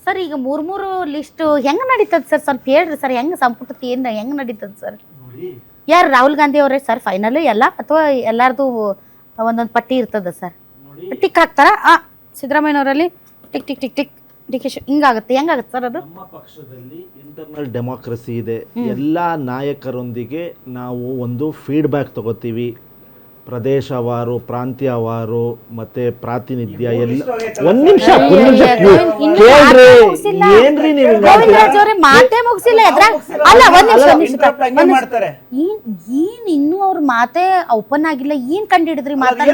Sir ಈಗ ಮೂರು list ಹೆಂಗ್ ನಡೀತದ ಸರ್? ಸ್ವಲ್ಪ ಹೇಳ್ರಿ ಸರ್, ಹೆಂಗ್ ಸಂಪುಟದ ಏನ್ ಹೆಂಗ್ ನಡೀತದ ಸರ್? ಯಾರು ರಾಹುಲ್ ಗಾಂಧಿ ಅವರೇ ಸರ್ ಫೈನಲ್ ಎಲ್ಲ, ಅಥವಾ ಎಲ್ಲಾರ್ದು ಒಂದೊಂದು ಪಟ್ಟಿ ಇರ್ತದ ಸರ್? ಟಿಕ್ ಹಾಕ್ತಾರ ಸಿದ್ದರಾಮಯ್ಯನವರಲ್ಲಿ tick tick tick tick DK ಹಿಂಗಾಗುತ್ತೆ, ಹೆಂಗಾಗುತ್ತೆ ಸರ್ ಅದು? ನಮ್ಮ ಪಕ್ಷದಲ್ಲಿ ಇಂಟರ್ನಲ್ ಡೆಮಾಕ್ರಸಿ ಇದೆ. ಎಲ್ಲ ನಾಯಕರೊಂದಿಗೆ ನಾವು ಒಂದು ಫೀಡ್ಬ್ಯಾಕ್ ತಗೋತೀವಿ, ಪ್ರದೇಶವಾರು, ಪ್ರಾಂತ್ಯವಾರು, ಮತ್ತೆ ಪ್ರಾತಿನಿಧ್ಯ ಎಲ್ಲ. ಒಂದ್ ನಿಮಿಷ ಏನ್ರಿ ನೀವು ಮಾತೇ ಮುಗಿಸಿಲ್ಲ ಅಲ್ಲ, ಏನ್ ಇನ್ನೂ ಅವ್ರ ಮಾತೇ ಓಪನ್ ಆಗಿಲ್ಲ, ಏನ್ ಕಂಡು ಹಿಡಿದ್ರಿ ಮಾತಾಡ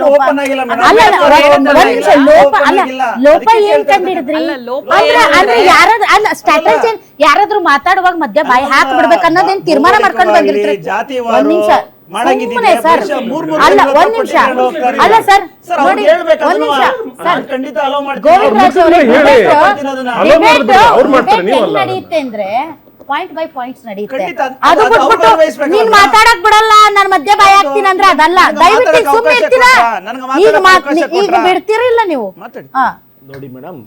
ಲೋಪ ಏನ್ ಕಂಡು ಹಿಡಿದ್ರಿ? ಅಂದ್ರೆ ಯಾರಾದ್ರೂ ಅಲ್ಲ ಸ್ಟ್ರಾಟಜಿ ಯಾರಾದ್ರೂ ಮಾತಾಡುವಾಗ ಮಧ್ಯ ಬಾಯಿ ಹಾಕಿ ಬಿಡ್ಬೇಕು ಅನ್ನೋದೇನ್ ತೀರ್ಮಾನ ಮಾಡ್ಕೊಂಡು ಬಂದಿರ್ತೀರಿ? ಒಂದ್ ನಿಮಿಷ ಸರ್, ಅಲ್ಲ ಒಂದ್ ನಿಮಿಷ ಅಲ್ಲ ಸರ್, ನೋಡಿ ಒಂದ್ ನಿಮಿಷ ಸರ್, ಗೋವಿಂದರಾಜ್ ನಡೆಯುತ್ತೆ ಅಂದ್ರೆ ಪಾಯಿಂಟ್ ಬೈ ಪಾಯಿಂಟ್ಸ್ ನಡೆಯುತ್ತೆ. ಅದು ಬಿಟ್ಬಿಟ್ಟು ನೀನ್ ಮಾತಾಡಕ್ ಬಿಡಲ್ಲ, ನಾನು ಮಧ್ಯ ಬಾಯಿ ಹಾಕ್ತೀನಿ ಅಂದ್ರೆ ಅದಲ್ಲ. ದಯವಿಟ್ಟು ಸುಮ್ಮನೆ ಇರ್ತೀರಾ? ಈಗ ಬಿಡ್ತೀರಿಲ್ಲ ನೀವು? ನೋಡಿ ಮೇಡಮ್,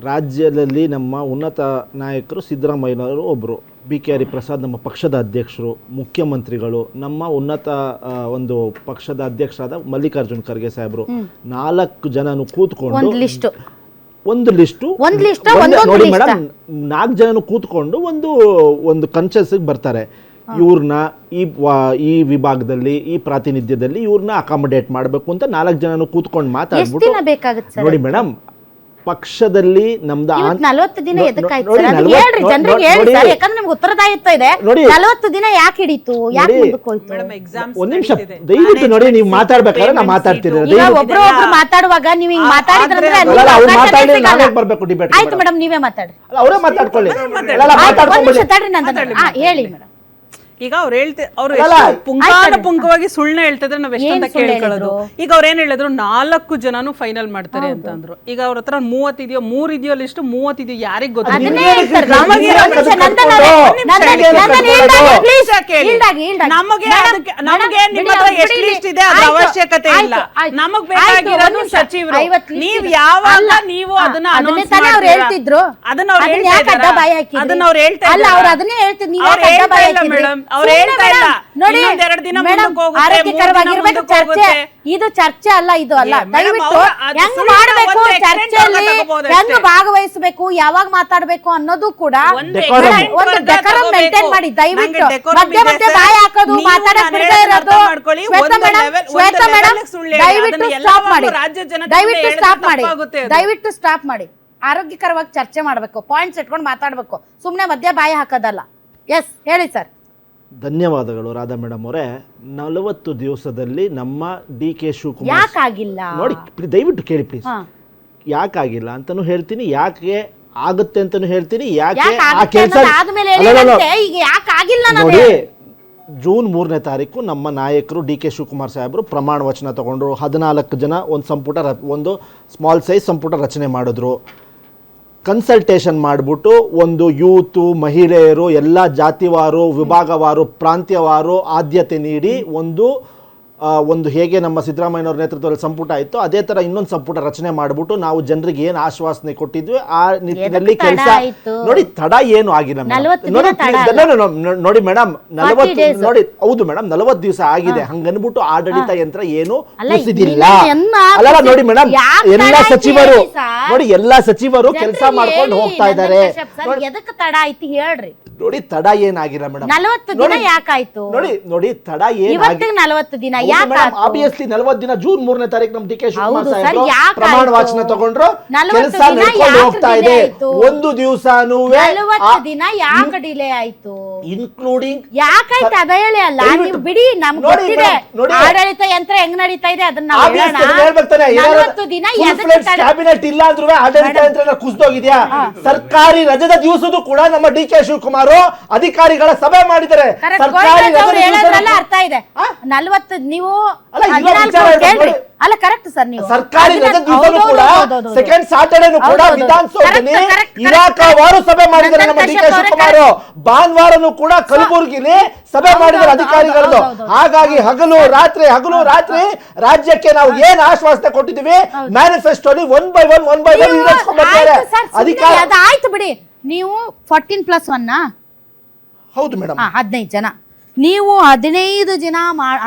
ರಾಜ್ಯದಲ್ಲಿ ನಮ್ಮ ಉನ್ನತ ನಾಯಕರು ಸಿದ್ದರಾಮಯ್ಯನವರು ಒಬ್ಬರು, ಬಿ ಕೆ ಹರಿಪ್ರಸಾದ್ ನಮ್ಮ ಪಕ್ಷದ ಅಧ್ಯಕ್ಷರು, ಮುಖ್ಯಮಂತ್ರಿಗಳು, ನಮ್ಮ ಉನ್ನತ ಒಂದು ಪಕ್ಷದ ಅಧ್ಯಕ್ಷರಾದ ಮಲ್ಲಿಕಾರ್ಜುನ್ ಖರ್ಗೆ ಸಾಹೇಬರು, 4 ಜನನು ಕೂತ್ಕೊಂಡು ಒಂದು ಲಿಸ್ಟು ನೋಡಿ ಮೇಡಮ್, 4 ಜನನು ಕೂತ್ಕೊಂಡು ಒಂದು ಕನ್ಸೆನ್ಸ್ಗೆ ಬರ್ತಾರೆ. ಇವ್ರನ್ನ ಈ ವಿಭಾಗದಲ್ಲಿ, ಈ ಪ್ರಾತಿನಿಧ್ಯದಲ್ಲಿ ಇವ್ರನ್ನ ಅಕಾಮಡೇಟ್ ಮಾಡಬೇಕು ಅಂತ 4 ಜನನು ಕೂತ್ಕೊಂಡು ಮಾತಾಡ್ಬಿಟ್ಟು, ನೋಡಿ ಮೇಡಮ್, ಪಕ್ಷದಲ್ಲಿ ನಮ್ದು 40 ದಿನ ಎದಕ್ಕಾಯ್ತು ಹೇಳ್ರಿ ಜನರಿಗೆ ಹೇಳಿ ಸರ್, ಯಾಕಂದ್ರೆ ನಿಮ್ಗೆ ಉತ್ತರದಾಯಿತ್ವ ಇದೆ. 40 ದಿನ ಯಾಕೆ ಹಿಡಿತು, ಯಾಕೆ ಮುಂದಕ್ಕೆ ಹೋಯ್ತು? ಒಂದ್ ನಿಮಿಷ ದಯವಿಟ್ಟು ನೋಡಿ, ನೀವು ಮಾತಾಡ್ಬೇಕಾದ್ರೆ ನಾ ಮಾತಾಡ್ತೀನಿ. ಒಬ್ರು ಮಾತಾಡುವಾಗ ನೀವು ಹಿಂಗ್ ಮಾತಾಡಿದ್ರೆ ಬರ್ಬೇಕು ಡಿಬೇಟ್. ಆಯ್ತು ಮೇಡಮ್, ನೀವೇ ಮಾತಾಡಿ, ಅವರೇ ಮಾತಾಡ್ಕೊಳ್ಳಿ. ಹೇಳಿ ಮೇಡಮ್. ಈಗ ಅವ್ರು ಪುಂಖವಾಗಿ ಸುಳ್ಳು ಹೇಳ್ತಿದ್ರೆ ನಾವ್ ಎಷ್ಟಂತ ಕೇಳ್ಕೊಳ್ಳೋದು. ಈಗ ಅವ್ರ ಏನ್ ಹೇಳಿದ್ರು 4 ಜನನು ಫೈನಲ್ ಮಾಡ್ತಾರೆ ಅಂತ ಅಂದ್ರು. ಈಗ ಅವ್ರ ಹತ್ರ 30 ಇದೆಯೋ, 3 ಇದೆಯೋ ಲಿಸ್ಟ್, 30 ಇದೆಯೋ ಯಾರಿಗ್ ಗೊತ್ತು? ನಮಗೆ ನಿಮ್ಮ ಹತ್ರ ಎಷ್ಟು ಲಿಸ್ಟ್ ಇದೆ ಅದ್ರ ಅವಶ್ಯಕತೆ ಇಲ್ಲ. ನಮಗ್ ಬೇಕಾಗಿರೋದು ಸಚಿವರು. ನೀವ್ ಯಾವಾಗ ನೀವು ಅದನ್ನ ಅನೌನ್ಸ್ ಹೇಳ್ತಿದ್ರು, ಅದನ್ನ ಅವ್ರು ಹೇಳ್ತಾ ಇಲ್ಲ ಮೇಡಮ್. ಅವ್ರು ಹೇಳ್ತಾ ಇಲ್ಲ, ಇನ್ನೊಂದ್ 2 ದಿನ ಮುಂದಕ್ಕೆ ಹೋಗುತ್ತೆ. ಇದು ಚರ್ಚೆ ಅಲ್ಲ, ಇದು ಅಲ್ಲ. ದಯವಿಟ್ಟು ಹೆಂಗ್ ಮಾಡ್ಬೇಕು, ಚರ್ಚೆಯಲ್ಲಿ ಹೆಂಗ್ ಭಾಗವಹಿಸಬೇಕು, ಯಾವಾಗ ಮಾತಾಡ್ಬೇಕು ಅನ್ನೋದು ಕೂಡ ಒಂದು ಡೆಕೋರಂ ಮೇಂಟೈನ್ ಮಾಡಿ. ದಯವಿಟ್ಟು ಮಧ್ಯೆ ಮಧ್ಯೆ ಬಾಯಿ ಹಾಕೋದು, ಮಾತಾಡಕ್ ಬಿಡದೇ ಇರೋದು. ಶ್ವೇತಾ ಮೇಡಮ್ ದಯವಿಟ್ಟು ಸ್ಟಾಪ್ ಮಾಡಿ, ದಯವಿಟ್ಟು ಸ್ಟಾಪ್ ಮಾಡಿ. ಆರೋಗ್ಯಕರವಾಗಿ ಚರ್ಚೆ ಮಾಡ್ಬೇಕು, ಪಾಯಿಂಟ್ಸ್ ಇಟ್ಕೊಂಡು ಮಾತಾಡ್ಬೇಕು, ಸುಮ್ನೆ ಮಧ್ಯೆ ಬಾಯಿ ಹಾಕೋದಲ್ಲ. ಎಸ್ ಹೇಳಿ ಸರ್. ಧನ್ಯವಾದಗಳು ರಾಧಾ ಮೇಡಮ್ ಅವರೇ. 40 ದಿವಸದಲ್ಲಿ ನಮ್ಮ ಡಿ ಕೆ ಶಿವಕುಮಾರ್ ಯಾಕಾಗಿಲ್ಲ ನೋಡಿ, ದಯವಿಟ್ಟು ಕೇಳಿ ಪ್ಲೀಸ್. ಯಾಕಾಗಿಲ್ಲ ಅಂತಾನು ಹೇಳ್ತೀನಿ, ಯಾಕೆ ಆಗುತ್ತೆ ಅಂತಾನು ಹೇಳ್ತೀನಿ. ಯಾಕೆ ಆ ಕೆಲಸ ನೋಡಿ, ಜೂನ್ 3ನೇ ತಾರೀಕು ನಮ್ಮ ನಾಯಕರು ಡಿ ಕೆ ಶಿವಕುಮಾರ್ ಸಾಹೇಬರು ಪ್ರಮಾಣ ವಚನ ತಗೊಂಡ್ರು. 14 ಜನ ಒಂದು ಸ್ಮಾಲ್ ಸೈಜ್ ಸಂಪುಟ ರಚನೆ ಮಾಡಿದ್ರು. ಕನ್ಸಲ್ಟೇಷನ್ ಮಾಡಿಬಿಟ್ಟು ಒಂದು ಯೂತು, ಮಹಿಳೆಯರು, ಎಲ್ಲ ಜಾತಿವಾರು, ವಿಭಾಗವಾರು, ಪ್ರಾಂತ್ಯವಾರು ಆದ್ಯತೆ ನೀಡಿ ಒಂದು ಹೇಗೆ ನಮ್ಮ ಸಿದ್ದರಾಮಯ್ಯನವ್ರ ನೇತೃತ್ವದಲ್ಲಿ ಸಂಪುಟ ಇತ್ತು, ಅದೇ ಥರ ಇನ್ನೊಂದು ಸಂಪುಟ ರಚನೆ ಮಾಡಿಬಿಟ್ಟು ನಾವು ಜನರಿಗೆ ಏನು ಆಶ್ವಾಸನೆ ಕೊಟ್ಟಿದ್ವಿ ಆ ನಿಟ್ಟಿನಲ್ಲಿ ಕೆಲಸ. ನೋಡಿ, ತಡ ಏನು ಆಗಿಲ್ಲ ನೋಡಿ ಮೇಡಮ್. 40 ನೋಡಿ, ಹೌದು ಮೇಡಮ್, 40 ದಿವಸ ಆಗಿದೆ. ಹಂಗನ್ಬಿಟ್ಟು ಆಡಳಿತ ಯಂತ್ರ ಏನು ಕುಸಿದಿಲ್ಲ ಅಲ್ಲ. ನೋಡಿ ಮೇಡಮ್, ಎಲ್ಲ ಸಚಿವರು ನೋಡಿ, ಎಲ್ಲ ಸಚಿವರು ಕೆಲಸ ಮಾಡ್ಕೊಂಡು ಹೋಗ್ತಾ ಇದ್ದಾರೆ. ನೋಡಿ, ತಡ ಏನಾಗಿಲ್ಲ ಮೇಡಮ್. 40 ದಿನ ಯಾಕಾಯ್ತು? ನೋಡಿ ತಡ ಏನಾಗಿಲ್ಲ. 40 ದಿನ ಆಬ್ವಿಯಸ್ಲಿ 40 ದಿನ ಜೂನ್ 3ನೇ ತಾರೀಕು ನಮ್ಮ ಡಿ ಕೆ ಶಿವಕುಮಾರ್ ಸಾಹೇಬರು ಪ್ರಮಾಣ ವಚನ ತಗೊಂಡ್ರು. ಕೆಲಸ ನಡ್ಕೊಂಡು ಹೋಗ್ತಾ ಇದೆ. ಒಂದು ದಿವಸನೂ 40 ದಿನ ಯಾಕೆ ಡಿಲೇ ಆಯ್ತು? ಇನ್ಕ್ಲೂಡಿಂಗ್ ಯಾಕಾಯ್ತು ಅದ ಹೇಳಿ ಅಲ್ಲ. ನೀವು ಬಿಡಿ, ನಮ್ಗೆ ಗೊತ್ತಿದೆ ಆಡಳಿತ ಯಂತ್ರ ಹೆಂಗ್ ನಡೀತಾ ಇದೆ, ಅದನ್ನ ನಾವು ಹೇಳೋಣ. 40 ದಿನ ಕ್ಯಾಬಿನೆಟ್ ಇಲ್ಲ ಅಂದ್ರೂ ಆಡಳಿತ ಯಂತ್ರ ಕುಸಿದೋಗಿದ್ಯಾ? ಸರ್ಕಾರಿ ರಜದ ದಿವಸದೂ ಕೂಡ ನಮ್ಮ ಡಿ ಕೆ ಶಿವಕುಮಾರ್ ಅಧಿಕಾರಿಗಳ ಸಭೆ ಮಾಡಿದ್ದಾರೆ. ಅರ್ಥ ಇದೆ. 40 ನೀವು ಅಲ್ಲ ಕರೆಕ್ಟ್ ಸರ್ ನೀವು ಸರ್ಕಾರಿ ರಜೆ ದಿವಸನೂ ಕೂಡ ಸೆಕೆಂಡ್ ಸಾಟರ್ಡೇನು ಕೂಡ ವಿಧಾನಸೌಧದಲ್ಲಿ ಇಲಾಖಾವಾರು ಸಭೆ ಮಾಡಿದ್ದಾರೆ ನಮ್ಮ ಡಿ ಕೆ ಶಿವಕುಮಾರ್. ಭಾನುವಾರನೂ ಕೂಡ ಕಲಬುರಗಿಲಿ ಸಭೆ ಮಾಡಿದ್ದಾರೆ ಅಧಿಕಾರಿಗಳದ್ದು. ಹಾಗಾಗಿ ಹಗಲು ರಾತ್ರಿ ರಾಜ್ಯಕ್ಕೆ ನಾವು ಏನ್ ಆಶ್ವಾಸನೆ ಕೊಟ್ಟಿದ್ದೀವಿ ಮ್ಯಾನಿಫೆಸ್ಟೋಲಿ ಒನ್ ಬೈ ಒನ್ ಅಧಿಕಾರ ಆಯ್ತು ಬಿಡಿ. ನೀವು 14+1 ಹೌದು ಮೇಡಮ್, 15 ಜನ, ನೀವು 15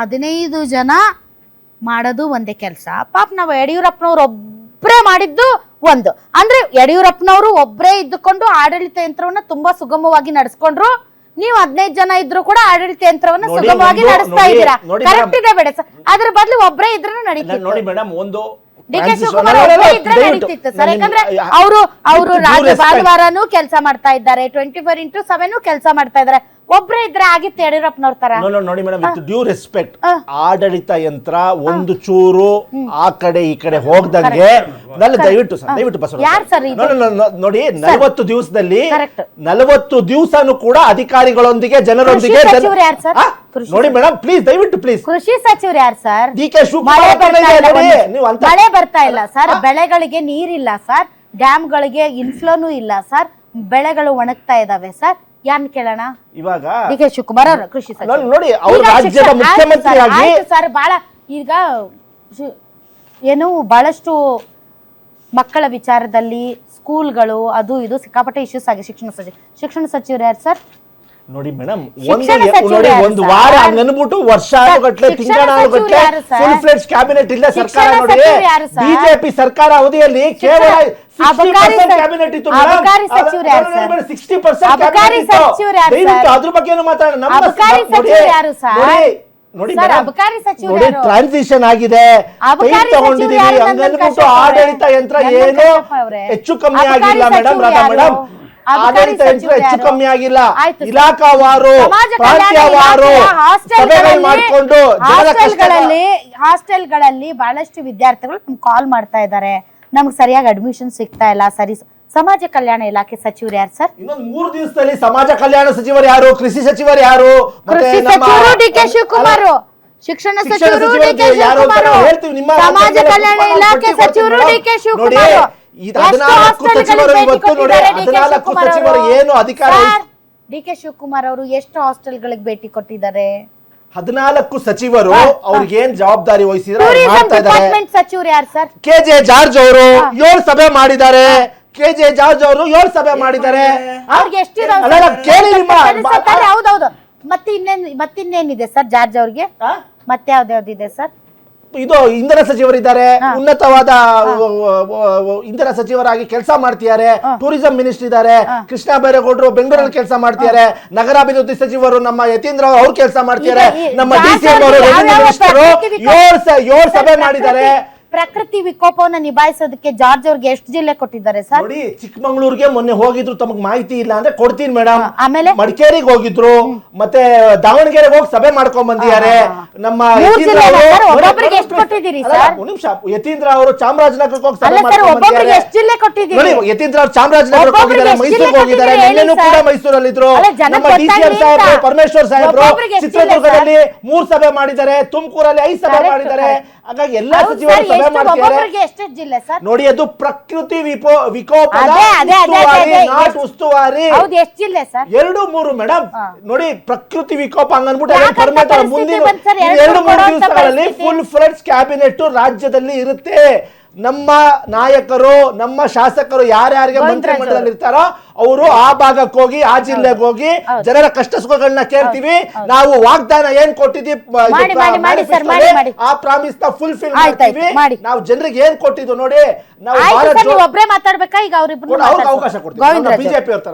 ಜನ ಮಾಡೋದು ಒಂದೇ ಕೆಲಸ. ಪಾಪ ನಾವು ಯಡಿಯೂರಪ್ಪನವ್ರು ಒಬ್ರೇ ಮಾಡಿದ್ದು ಒಂದು, ಅಂದ್ರೆ ಯಡಿಯೂರಪ್ಪನವರು ಒಬ್ರೇ ಇದ್ದುಕೊಂಡು ಆಡಳಿತ ಯಂತ್ರವನ್ನ ತುಂಬಾ ಸುಗಮವಾಗಿ ನಡೆಸ್ಕೊಂಡ್ರು. ನೀವು 15 ಜನ ಇದ್ರು ಕೂಡ ಆಡಳಿತ ಯಂತ್ರವನ್ನ ಸುಗಮವಾಗಿ ನಡೆಸ್ತಾ ಇದ್ದೀರಾ. ಕರೆಕ್ಟ್ ಇದೆ ಬೇಡ ಸರ್, ಅದ್ರ ಬದಲು ಒಬ್ರೇ ಇದ್ರೂ ನಡೀತಿತ್ತು. ನೋಡಿ ಮೇಡಮ್, ಒಂದು ಡಿ ಕೆ ಶಿವಕುಮಾರ್ ಒಬ್ರೇ ಇದ್ರೆ ನಡೀತಿತ್ತು ಸರ್. ಯಾಕಂದ್ರೆ ಅವರು ರಾಜ್ಯ ಭಾನುವಾರನೂ ಕೆಲಸ ಮಾಡ್ತಾ ಇದ್ದಾರೆ, 24x7 ಕೆಲಸ ಮಾಡ್ತಾ ಇದ್ದಾರೆ. ಒಬ್ರೇ ಇದ್ರೆ ಆಗಿತ್ತು ಯಡಿಯೂರಪ್ಪನವ್ರ ತರ. ನೋಡಿ ಮೇಡಮ್, ವಿತ್ ಡ್ಯೂ ರೆಸ್ಪೆಕ್ಟ್, ಆಡಳಿತ ಯಂತ್ರ ಒಂದು ಚೂರು ಆ ಕಡೆ ಈ ಕಡೆ ಹೋಗ್ದಂಗೆ ದಯವಿಟ್ಟು ನೋಡಿ 40 ದಿವಸದಲ್ಲಿ 40 ದಿವಸನೂ ಕೂಡ ಅಧಿಕಾರಿಗಳೊಂದಿಗೆ ಜನರೊಂದಿಗೆ ನೋಡಿ ಮೇಡಮ್, ಪ್ಲೀಸ್ ದಯವಿಟ್ಟು ಪ್ಲೀಸ್. ಕೃಷಿ ಸಚಿವರು ಯಾರು ಸರ್? D K Shivakumar. ಮಳೆ ಬರ್ತಾ ಇಲ್ಲ ಸರ್, ಬೆಳೆಗಳಿಗೆ ನೀರಿಲ್ಲ ಸರ್, ಡ್ಯಾಮ್ಗಳಿಗೆ ಇನ್ಫ್ಲೋನು ಇಲ್ಲ ಸರ್, ಬೆಳೆಗಳು ಒಣಗ್ತಾ ಇದಾವೆ ಸರ್. ಯಾನ್ ಕೇಳೋಣ ಇವಾಗ ಡಿ ಕೆ ಶಿವಕುಮಾರ್ ಅವರ ಕೃಷಿ ಸಚಿವರು ನೋಡಿ, ಅವರು ರಾಜ್ಯದ ಮುಖ್ಯಮಂತ್ರಿಯಾಗಿ ಸರ್ ಬಹಳ ಈಗ ಏನು ಬಹಳಷ್ಟು ಮಕ್ಕಳ ವಿಚಾರದಲ್ಲಿ ಸ್ಕೂಲ್ಗಳು ಅದು ಇದು ಸಿಕ್ಕಾಪಟ್ಟೆ ಇಶ್ಯೂಸ್ ಆಗಿ ಶಿಕ್ಷಣ ಸಚಿವರು ಯಾರು ಸರ್? ನೋಡಿ ಮೇಡಮ್, ಒಂದು ವಾರ ಹಂಗನ್ಬಿಟ್ಟು ವರ್ಷಾನುಗಟ್ಲೆ ತಿಂಗಳಾನುಗಟ್ಲೆ ಫುಲ್ ಫ್ಲೆಡ್ಜ್ ಕ್ಯಾಬಿನೆಟ್ ಇಲ್ಲ ಸರ್ಕಾರ. ನೋಡಿ ಬಿಜೆಪಿ ಸರ್ಕಾರ ಅವಧಿಯಲ್ಲಿ ಕೇವಲ 60% ಕ್ಯಾಬಿನೆಟ್ ಇತ್ತು, 60% ಕ್ಯಾಬಿನೆಟ್ ಇತ್ತು. ದಯವಿಟ್ಟು ಅದ್ರ ಬಗ್ಗೆ ಮಾತಾಡೋಣ. ನೋಡಿ ಟ್ರಾನ್ಸಿಷನ್ ಆಗಿದೆ, ತಗೊಂಡಿದೀವಿ, ಹಂಗನ್ಬಿಟ್ಟು ಆಡಳಿತ ಯಂತ್ರ ಏನು ಹೆಚ್ಚು ಕಮ್ಮಿ ಆಗಿಲ್ಲ ಮೇಡಮ್. ರಾಧಾ ಮೇಡಮ್, ಆಡಳಿತ ಯಂತ್ರ ಹೆಚ್ಚು ಕಮ್ಮಿ ಆಗಿಲ್ಲ. ಇಲಾಖಾವಾರು, ಪ್ರಾಂತ್ಯವಾರು ಸಭೆಗಳು ಮಾಡಿಕೊಂಡು ಹಾಸ್ಟೆಲ್ಗಳಲ್ಲಿ ಬಹಳಷ್ಟು ವಿದ್ಯಾರ್ಥಿಗಳು ನಮ್ಗೆ ಕಾಲ್ ಮಾಡ್ತಾ ಇದ್ದಾರೆ, ನಮ್ಗೆ ಸರಿಯಾಗಿ ಅಡ್ಮಿಷನ್ ಸಿಗ್ತಾ ಇಲ್ಲ. ಸರಿ, ಸಮಾಜ ಕಲ್ಯಾಣ ಇಲಾಖೆ ಸಚಿವರು ಯಾರು ಸರ್? ಇನ್ನೊಂದು 3 ದಿವಸದಲ್ಲಿ ಸಮಾಜ ಕಲ್ಯಾಣ ಸಚಿವರು ಯಾರು, ಕೃಷಿ ಸಚಿವರು ಯಾರು, ಕೃಷಿ ಸಚಿವರು ಡಿ ಕೆ ಶಿವಕುಮಾರ್, ಶಿಕ್ಷಣ ಸಚಿವರು ಡಿ ಕೆ ಶಿವಕುಮಾರ್, ಸಮಾಜ ಕಲ್ಯಾಣ ಇಲಾಖೆ ಸಚಿವರು ಡಿ ಕೆ ಶಿವಕುಮಾರ್. 14 ಸಚಿವರು ಇವತ್ತು ನೋಡಿ 14 ಸಚಿವರು ಏನು ಅಧಿಕಾರ. ಡಿ ಕೆ ಶಿವಕುಮಾರ್ ಅವರು ಎಷ್ಟು ಹಾಸ್ಟೆಲ್ಗಳಿಗೆ ಭೇಟಿ ಕೊಟ್ಟಿದ್ದಾರೆ? 14 ಸಚಿವರು ಅವ್ರಿಗೆ ಏನ್ ಜವಾಬ್ದಾರಿ ವಹಿಸಿದ್ರೆ ಸಚಿವರು ಯಾರು ಸರ್? ಕೆಜೆ ಜಾರ್ಜ್ ಅವರು 7 ಸಭೆ ಮಾಡಿದ್ದಾರೆ. ಕೆಜೆ ಜಾರ್ಜ್ ಅವರು 7 ಸಭೆ ಮಾಡಿದ್ದಾರೆ. ಅವ್ರಿಗೆ ಹೌದೌದು. ಮತ್ತಿನ್ನೇನಿದೆ ಸರ್ ಜಾರ್ಜ್ ಅವ್ರಿಗೆ? ಮತ್ತೆ ಯಾವ್ದಾವ್ದಿದೆ ಸರ್? ಇದು ಇಂಧನ ಸಚಿವರಿದ್ದಾರೆ, ಉನ್ನತವಾದ ಇಂಧನ ಸಚಿವರಾಗಿ ಕೆಲಸ ಮಾಡ್ತಿದ್ದಾರೆ. ಟೂರಿಸಂ ಮಿನಿಸ್ಟರ್ ಇದ್ದಾರೆ, ಕೃಷ್ಣ ಬೈರೇಗೌಡರು ಬೆಂಗಳೂರಲ್ಲಿ ಕೆಲಸ ಮಾಡ್ತಿದ್ದಾರೆ. ನಗರಾಭಿವೃದ್ಧಿ ಸಚಿವರು ನಮ್ಮ ಯತೀಂದ್ರ ಅವ್ರು ಕೆಲಸ ಮಾಡ್ತಿದ್ದಾರೆ. ನಮ್ಮ ಡಿಸಿಎಂ ಅವರು ರೆವಿನ್ಯೂ ಮಿನಿಸ್ಟರ್ 7 ಸಭೆ ಮಾಡಿದ್ದಾರೆ. ಪ್ರಕೃತಿ ವಿಕೋಪವನ್ನ ನಿಭಾಯಿಸೋದಕ್ಕೆ ಜಾರ್ಜ್ ಅವ್ರಿಗೆ ಎಷ್ಟು ಜಿಲ್ಲೆ ಕೊಟ್ಟಿದ್ದಾರೆ ಸರ್? ನೋಡಿ, ಚಿಕ್ಕಮಂಗ್ಳೂರ್ಗೆ ಮೊನ್ನೆ ಹೋಗಿದ್ರು, ತಮಗ್ ಮಾಹಿತಿ ಇಲ್ಲ ಅಂದ್ರೆ ಕೊಡ್ತೀನಿ ಮೇಡಮ್. ಆಮೇಲೆ ಮಡಿಕೇರಿಗೆ ಹೋಗಿದ್ರು, ಮತ್ತೆ ದಾವಣಗೆರೆಗೆ ಹೋಗಿ ಸಭೆ ಮಾಡ್ಕೊಂಡ್ ಬಂದಿದ್ದಾರೆ. ನಮ್ಮ ನಿಮಿಷ, ಯತೀಂದ್ರ ಅವರು ಚಾಮರಾಜನಗರಕ್ಕೆ ಹೋಗಿ ಸಭೆ ಮಾಡ್ಕೊಂಡ್ ಬಂದಿದ್ದಾರೆ. ಯತೀಂದ್ರ ಅವರು ಚಾಮರಾಜನಗರಕ್ಕೆ ಹೋಗಿದ್ದಾರೆ, ಮೈಸೂರಿಗೆ ಹೋಗಿದ್ದಾರೆ. ನಿನ್ನೆನೂ ಕೂಡ ಮೈಸೂರಲ್ಲಿದ್ರು. ನಮ್ಮ ಡಿಸಿಎಂ ಸಾಹೇಬ್ರು, ಪರಮೇಶ್ವರ್ ಸಾಹೇಬ್ರು ಚಿತ್ರದುರ್ಗದಲ್ಲಿ 3 ಸಭೆ ಮಾಡಿದ್ದಾರೆ, ತುಮಕೂರಲ್ಲಿ 5 ಸಭೆ ಮಾಡಿದ್ದಾರೆ. ಹಾಗಾಗಿ ಎಲ್ಲಾ ಸಚಿವರು ಸಭೆ ಮಾಡ್ತಾರೆ. ನೋಡಿ, ಅದು ಪ್ರಕೃತಿ ವಿಕೋಪದ ಉಸ್ತುವಾರಿ 2-3 ಮೇಡಮ್. ನೋಡಿ, ಪ್ರಕೃತಿ ವಿಕೋಪ ಹಂಗನ್ಬಿಟ್ಟು ಮುಂದಿನ 2-3 ದಿವಸಗಳಲ್ಲಿ ಫುಲ್ ಫ್ಲೆಡ್ಜ್ ಕ್ಯಾಬಿನೆಟ್ ರಾಜ್ಯದಲ್ಲಿ ಇರುತ್ತೆ. ನಮ್ಮ ನಾಯಕರು, ನಮ್ಮ ಶಾಸಕರು ಯಾರ್ಯಾರಿಗೆ ಮಂತ್ರಿಮಂಡಲದಲ್ಲಿ ಇರ್ತಾರೋ ಅವರು ಆ ಭಾಗಕ್ಕೆ ಹೋಗಿ, ಆ ಜಿಲ್ಲೆಗೆ ಹೋಗಿ ಜನರ ಕಷ್ಟ ಸುಖಗಳನ್ನ ಕೇಳ್ತೀವಿ. ನಾವು ವಾಗ್ದಾನ ಏನ್ ಕೊಟ್ಟಿದ್ವಿ, ಆ ಪ್ರಾಮಿಸ್ ನ ಫುಲ್ಫಿಲ್ ಮಾಡ್ತೀವಿ. ನಾವು ಜನರಿಗೆ ಏನ್ ಕೊಟ್ಟಿದ್ವು ನೋಡಿ, ನಾವು ಒಬ್ಬರೇ ಮಾತಾಡ್ಬೇಕಾ? ಈಗ ಅವ್ರಿಬ್ರು ಅವಕಾಶ ಕೊಡ್ತೀವಿ. ಬಿಜೆಪಿ ಅವ್ರ ತರ